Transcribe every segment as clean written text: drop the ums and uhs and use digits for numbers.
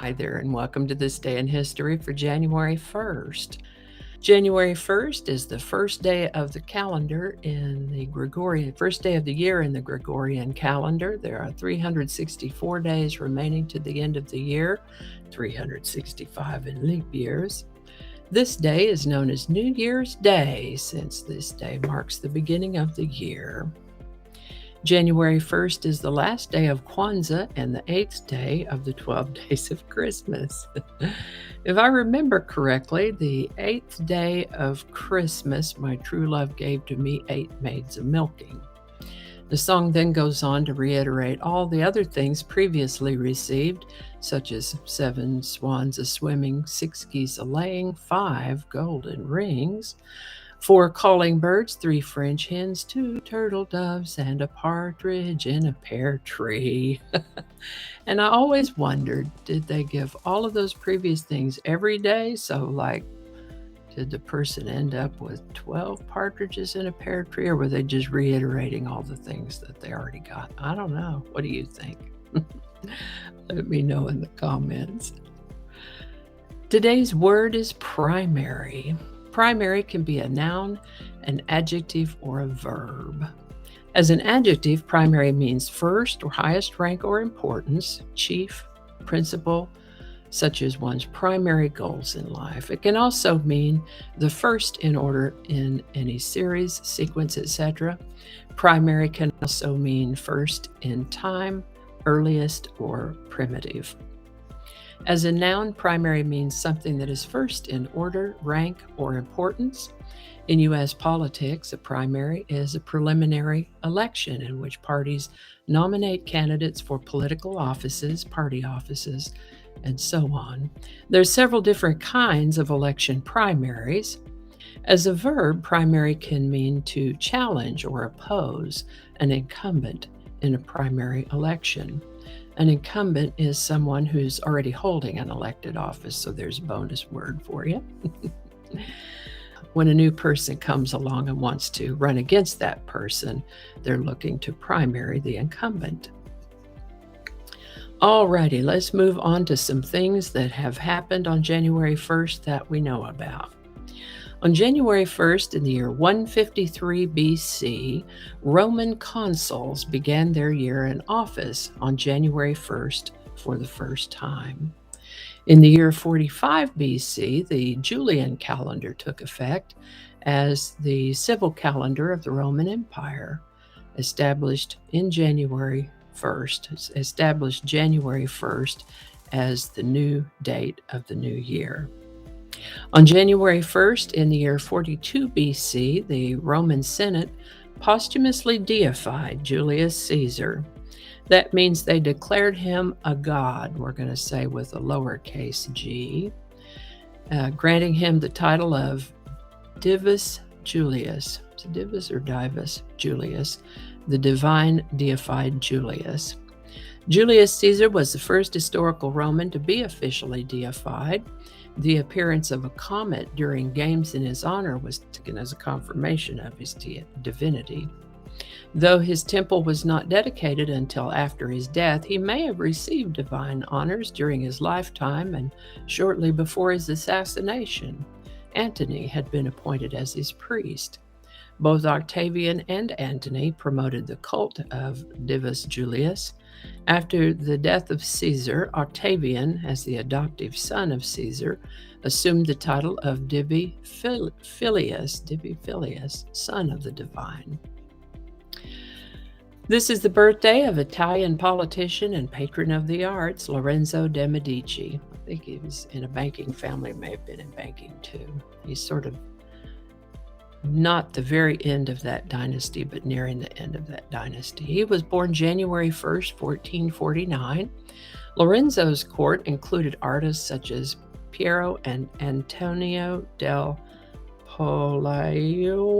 Hi there, and welcome to this day in history for January 1st. January 1st is the first day of the calendar in the Gregorian, first day of the year in the Gregorian calendar. There are 364 days remaining to the end of the year, 365 in leap years. This day is known as New Year's Day, since this day marks the beginning of the year. January 1st is the last day of Kwanzaa and the 8th day of the 12 days of Christmas. If I remember correctly, the 8th day of Christmas, my true love gave to me 8 maids a milking. The song then goes on to reiterate all the other things previously received, such as 7 swans a swimming, 6 geese a laying, 5 golden rings, 4 calling birds, 3 French hens, 2 turtle doves, and a partridge in a pear tree. And I always wondered, did they give all of those previous things every day? So, did the person end up with 12 partridges in a pear tree, or were they just reiterating all the things that they already got? I don't know. What do you think? Let me know in the comments. Today's word is primary. Primary can be a noun, an adjective, or a verb. As an adjective, primary means first or highest rank or importance, chief, principal, such as one's primary goals in life. It can also mean the first in order in any series, sequence, etc. Primary can also mean first in time, earliest, or primitive. As a noun, primary means something that is first in order, rank, or importance. In U.S. politics, a primary is a preliminary election in which parties nominate candidates for political offices, party offices, and so on. There are several different kinds of election primaries. As a verb, primary can mean to challenge or oppose an incumbent in a primary election. An incumbent is someone who's already holding an elected office, so there's a bonus word for you. When a new person comes along and wants to run against that person, they're looking to primary the incumbent. Alrighty, let's move on to some things that have happened on January 1st that we know about. On January 1st, in the year 153 BC, Roman consuls began their year in office on January 1st for the first time. In the year 45 BC, the Julian calendar took effect as the civil calendar of the Roman Empire, established January 1st as the new date of the new year. On January 1st, in the year 42 BC, the Roman Senate posthumously deified Julius Caesar. That means they declared him a god, we're going to say with a lowercase g, granting him the title of Divus Julius. Is it Divus or Divus Julius? The divine deified Julius. Julius Caesar was the first historical Roman to be officially deified. The appearance of a comet during games in his honor was taken as a confirmation of his divinity. Though his temple was not dedicated until after his death, he may have received divine honors during his lifetime and shortly before his assassination. Antony had been appointed as his priest. Both Octavian and Antony promoted the cult of Divus Julius. After the death of Caesar, Octavian, as the adoptive son of Caesar, assumed the title of Divi Filius, son of the divine. This is the birthday of Italian politician and patron of the arts, Lorenzo de' Medici. I think he was in a banking family, may have been in banking too. He's sort of not the very end of that dynasty, but nearing the end of that dynasty. He was born January 1st, 1449. Lorenzo's court included artists such as Piero and Antonio del Pollaiuolo,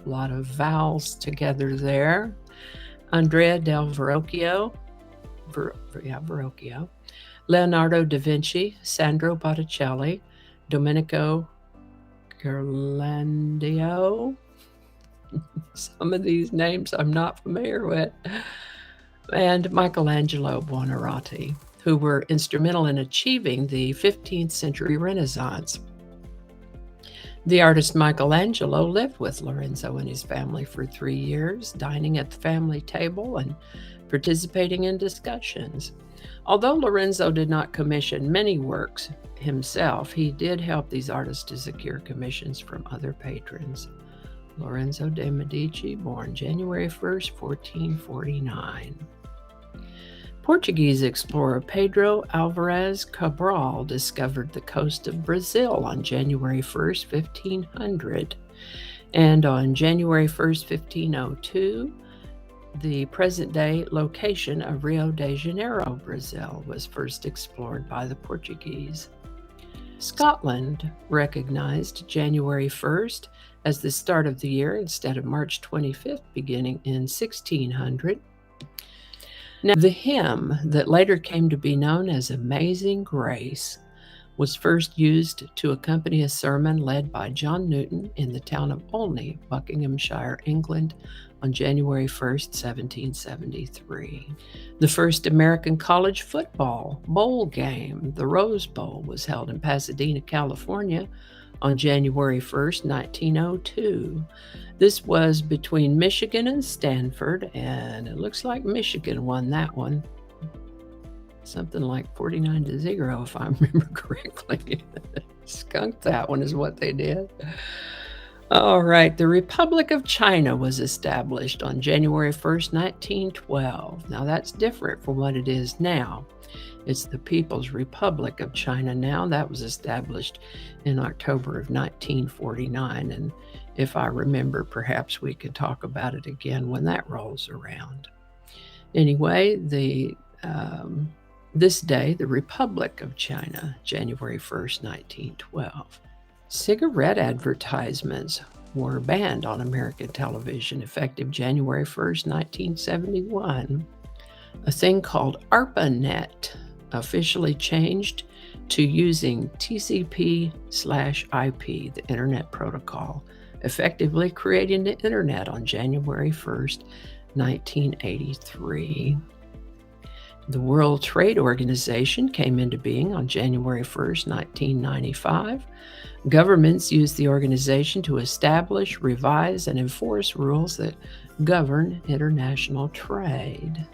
a lot of vowels together there, Andrea del Verrocchio, Leonardo da Vinci, Sandro Botticelli, Domenico Ghirlandaio. Some of these names I'm not familiar with. And Michelangelo Buonarroti. who were instrumental in achieving the 15th century Renaissance. The artist Michelangelo lived with Lorenzo and his family for 3 years, dining at the family table and participating in discussions. Although Lorenzo did not commission many works himself, he did help these artists to secure commissions from other patrons. Lorenzo de' Medici, born January 1st, 1449. Portuguese explorer Pedro Alvares Cabral discovered the coast of Brazil on January 1st, 1500. And on January 1st, 1502, the present-day location of Rio de Janeiro, Brazil, was first explored by the Portuguese. Scotland recognized January 1st as the start of the year instead of March 25th, beginning in 1600. Now, the hymn that later came to be known as Amazing Grace was first used to accompany a sermon led by John Newton in the town of Olney, Buckinghamshire, England, on January 1st, 1773. The first American college football bowl game, the Rose Bowl, was held in Pasadena, California on January 1st, 1902. This was between Michigan and Stanford, and it looks like Michigan won that one. Something like 49-0, if I remember correctly. Skunked that one is what they did. All right, the Republic of China was established on January 1st, 1912. Now that's different from what it is now. It's the People's Republic of China now. That was established in October of 1949. And if I remember, perhaps we could talk about it again when that rolls around. Anyway, this day, the Republic of China, January 1st, 1912. Cigarette advertisements were banned on American television effective January 1st, 1971. A thing called ARPANET officially changed to using TCP/IP, the Internet Protocol, effectively creating the Internet on January 1st, 1983. The World Trade Organization came into being on January 1st, 1995. Governments use the organization to establish, revise, and enforce rules that govern international trade.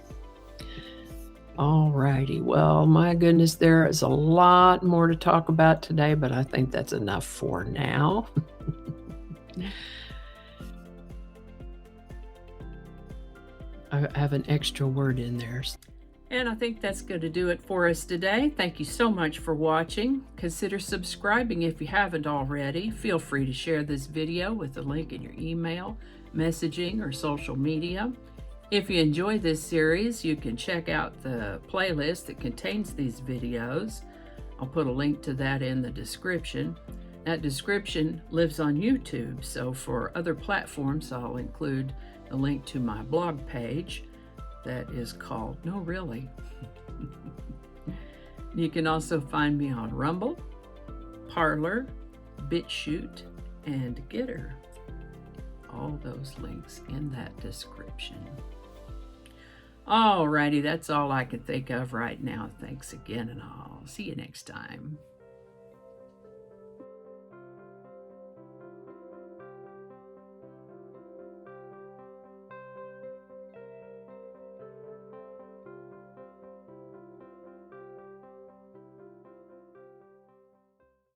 All righty. Well, my goodness, there is a lot more to talk about today, but I think that's enough for now. I have an extra word in there. And I think that's going to do it for us today. Thank you so much for watching. Consider subscribing if you haven't already. Feel free to share this video with the link in your email, messaging, or social media. If you enjoy this series, you can check out the playlist that contains these videos. I'll put a link to that in the description. That description lives on YouTube, so for other platforms, I'll include a link to my blog page that is called No Really. You can also find me on Rumble, Parler, BitChute, and Getter. All those links in that description. Alrighty, that's all I can think of right now. Thanks again, and I'll see you next time.